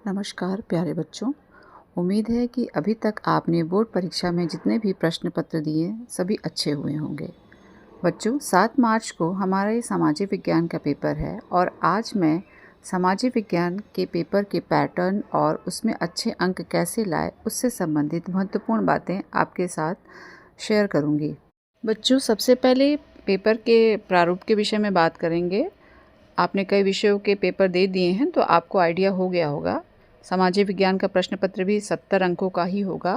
नमस्कार प्यारे बच्चों। उम्मीद है कि अभी तक आपने बोर्ड परीक्षा में जितने भी प्रश्न पत्र दिए सभी अच्छे हुए होंगे। बच्चों 7 मार्च को हमारा सामाजिक विज्ञान का पेपर है और आज मैं सामाजिक विज्ञान के पेपर के पैटर्न और उसमें अच्छे अंक कैसे लाए उससे संबंधित महत्वपूर्ण बातें आपके साथ शेयर करूँगी। बच्चों सबसे पहले पेपर के प्रारूप के विषय में बात करेंगे। आपने कई विषयों के पेपर दे दिए हैं तो आपको आइडिया हो गया होगा। सामाजिक विज्ञान का प्रश्न पत्र भी 70 अंकों का ही होगा।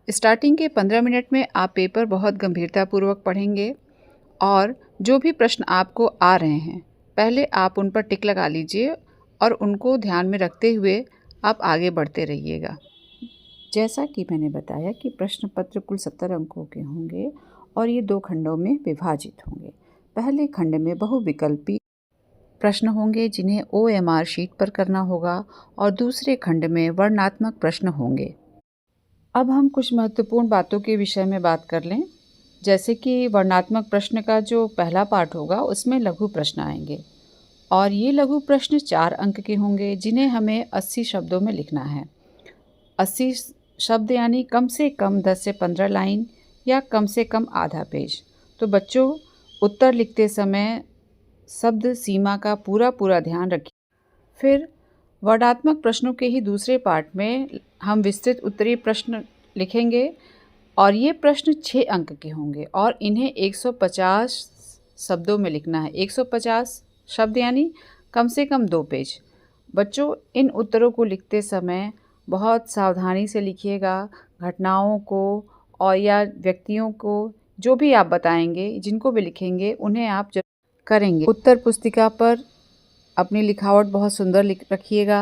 स्टार्टिंग के 15 मिनट में आप पेपर बहुत गंभीरतापूर्वक पढ़ेंगे और जो भी प्रश्न आपको आ रहे हैं पहले आप उन पर टिक लगा लीजिए और उनको ध्यान में रखते हुए आप आगे बढ़ते रहिएगा। जैसा कि मैंने बताया कि प्रश्न पत्र कुल 70 अंकों के होंगे और ये 2 खंडों में विभाजित होंगे। पहले खंड में बहुविकल्पी प्रश्न होंगे जिन्हें OMR शीट पर करना होगा और दूसरे खंड में वर्णनात्मक प्रश्न होंगे। अब हम कुछ महत्वपूर्ण बातों के विषय में बात कर लें। जैसे कि वर्णनात्मक प्रश्न का जो पहला पार्ट होगा उसमें लघु प्रश्न आएंगे और ये लघु प्रश्न 4 अंक के होंगे जिन्हें हमें 80 शब्दों में लिखना है। 80 शब्द यानी कम से कम 10 से 15 लाइन या कम से कम आधा पेज। तो बच्चों उत्तर लिखते समय शब्द सीमा का पूरा ध्यान रखिए। फिर वर्णनात्मक प्रश्नों के ही दूसरे पार्ट में हम विस्तृत उत्तरीय प्रश्न लिखेंगे और ये प्रश्न 6 अंक के होंगे और इन्हें 150 शब्दों में लिखना है। 150 शब्द यानी कम से कम 2 पेज। बच्चों इन उत्तरों को लिखते समय बहुत सावधानी से लिखिएगा। घटनाओं को और या व्यक्तियों को जो भी आप बताएंगे जिनको भी लिखेंगे उन्हें आप करेंगे। उत्तर पुस्तिका पर अपनी लिखावट बहुत सुंदर लिख रखिएगा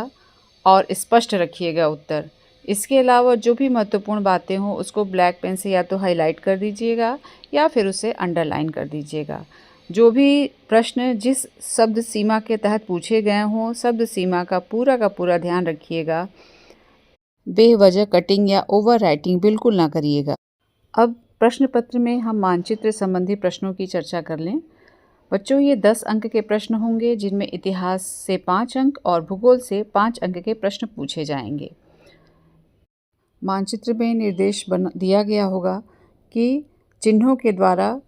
और स्पष्ट रखिएगा उत्तर। इसके अलावा जो भी महत्वपूर्ण बातें हों उसको ब्लैक पेन से या तो हाईलाइट कर दीजिएगा या फिर उसे अंडरलाइन कर दीजिएगा। जो भी प्रश्न जिस शब्द सीमा के तहत पूछे गए हों शब्द सीमा का पूरा ध्यान रखिएगा। बेवजह कटिंग या ओवर राइटिंग बिल्कुल ना करिएगा। अब प्रश्न पत्र में हम मानचित्र संबंधी प्रश्नों की चर्चा कर लें। बच्चों ये 10 अंक के प्रश्न होंगे जिनमें इतिहास से 5 अंक और भूगोल से 5 अंक के प्रश्न पूछे जाएंगे। मानचित्र में निर्देश दिया गया होगा कि चिन्हों के द्वारा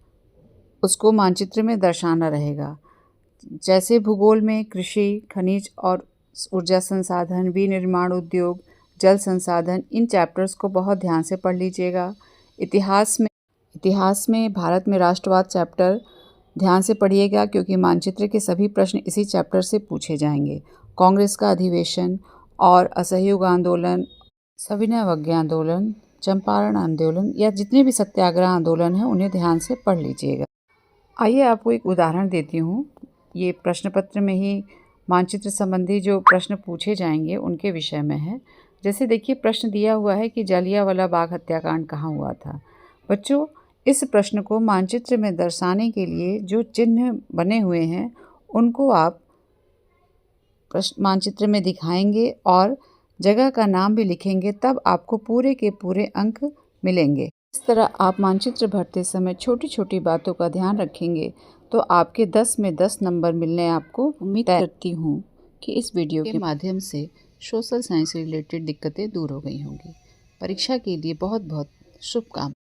उसको मानचित्र में दर्शाना रहेगा। जैसे भूगोल में कृषि, खनिज और ऊर्जा संसाधन, विनिर्माण उद्योग, जल संसाधन, इन चैप्टर्स को बहुत ध्यान से पढ़ लीजिएगा। इतिहास में भारत में राष्ट्रवाद चैप्टर ध्यान से पढ़िएगा क्योंकि मानचित्र के सभी प्रश्न इसी चैप्टर से पूछे जाएंगे। कांग्रेस का अधिवेशन और असहयोग आंदोलन, सविनय अवज्ञा आंदोलन, चंपारण आंदोलन या जितने भी सत्याग्रह आंदोलन हैं उन्हें ध्यान से पढ़ लीजिएगा। आइए आपको एक उदाहरण देती हूँ। ये प्रश्न पत्र में ही मानचित्र संबंधी जो प्रश्न पूछे जाएंगे उनके विषय में है। जैसे देखिए प्रश्न दिया हुआ है कि जालियांवाला बाग हत्याकांड कहाँ हुआ था। बच्चों इस प्रश्न को मानचित्र में दर्शाने के लिए जो चिन्ह बने हुए हैं उनको आप मानचित्र में दिखाएंगे और जगह का नाम भी लिखेंगे, तब आपको पूरे के पूरे अंक मिलेंगे। इस तरह आप मानचित्र भरते समय छोटी छोटी बातों का ध्यान रखेंगे तो आपके 10 में 10 नंबर मिलने आपको उम्मीद करती हूँ कि इस वीडियो के माध्यम से सोशल साइंस से रिलेटेड दिक्कतें दूर हो गई होंगी। परीक्षा के लिए बहुत बहुत शुभकामनाएं।